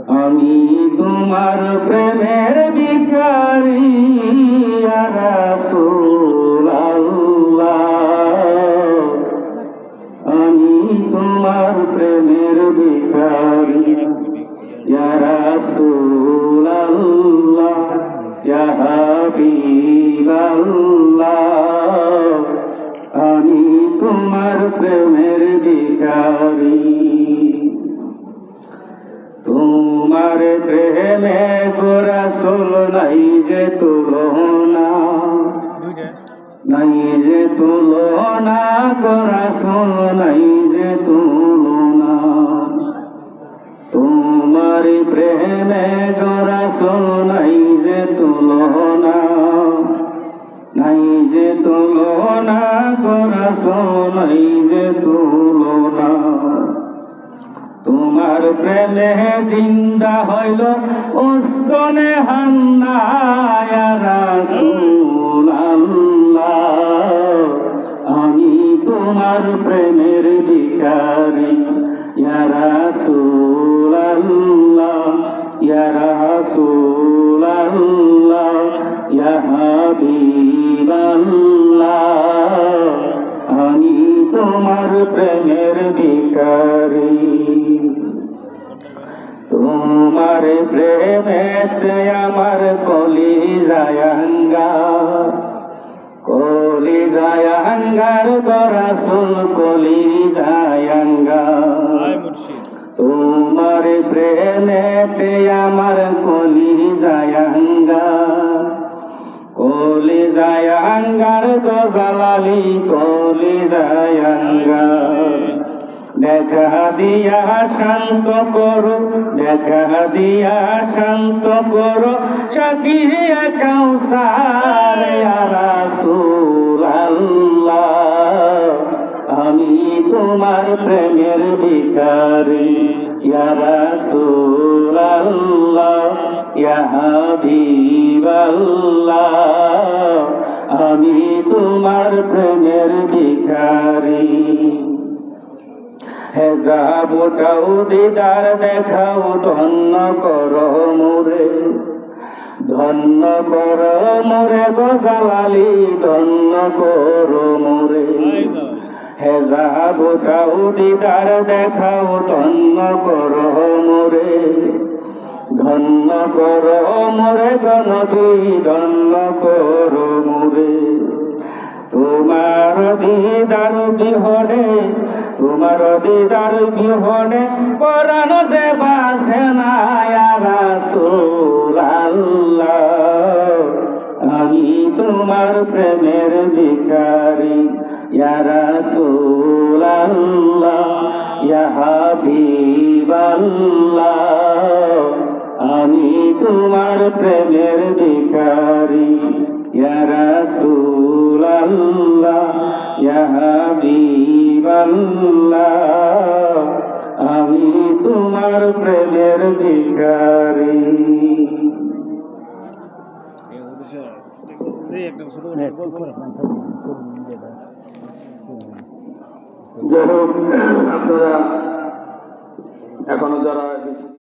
আমি তোমার প্রেমের ভিখারি ইয়া রাসূলুল্লাহ, আমি তোমার প্রেমের ভিখারি ইয়া রাসূলুল্লাহ, ইয়া হাবিবাল্লাহ, আমি তোমার প্রেমের ভিখারি। তোমার প্রেমে গো রাসূল নাই যে তুলনা, নাই যে তুলনা গো রাসূল নাই যে তুলনা। তোমার প্রেমে গো রাসূল নাই যে তুলনা, নাই যে তুলনা গো রাসূল নাই যে তুলনা। তোমার প্রেমে জিন্দা হইল উস্তনে হান্না ইয়া রাসূলুল্লাহ, আমি তোমার প্রেমের ভিখারি ইয়া রাসূলুল্লাহ, ইয়া রাসূলুল্লাহ, ইয়া হাবিবাল্লাহ, আমি তোমার প্রেমের ভিখারি। তোমার প্রেমেতে আমার কলিজায় আঙ্গার, কলিজায় আঙ্গার গো রাসূল কলিজায় আঙ্গার। তোমার প্রেমেতে আমার কলিজায় আঙ্গার, কলিজায় আঙ্গার গো জালালি কলিজায় আঙ্গার। দেখা দিয়া শান্ত করো, দেখা দিয়া শান্ত করো শাকিয়ে কাউসার ইয়া রাসূলুল্লাহ, আমি তোমার প্রেমের ভিখারি ইয়া রাসূলুল্লাহ, ইয়া হাবিবাল্লাহ, আমি তোমার প্রেমের ভিখারি। হেজাবটাও দিদার দেখাও ধন্য করো মোরে, ধন্য করো মোরে গো জালালি ধন্য করো মোরে। হেজাবটাও দিদার দেখাও ধন্য করো মোরে, ধন্য করো মোরে গো নবী ধন্য করো মোরে। তোমার দিদার বিহনে, তোমার দিদার বিহনে পরাণ যে বাসে না ইয়া রাসূলুল্লাহ, আমি তোমার প্রেমের ভিখারি ইয়া রাসূলুল্লাহ, ইয়া হাবিবাল্লাহ, আমি তোমার প্রেমের ভিখারি ইয়া রাসূলুল্লাহ, ইয়া হাবিবাল্লাহ, আমি তোমার প্রেমের ভিখারি। যাই হোক, আপনারা এখনো যারা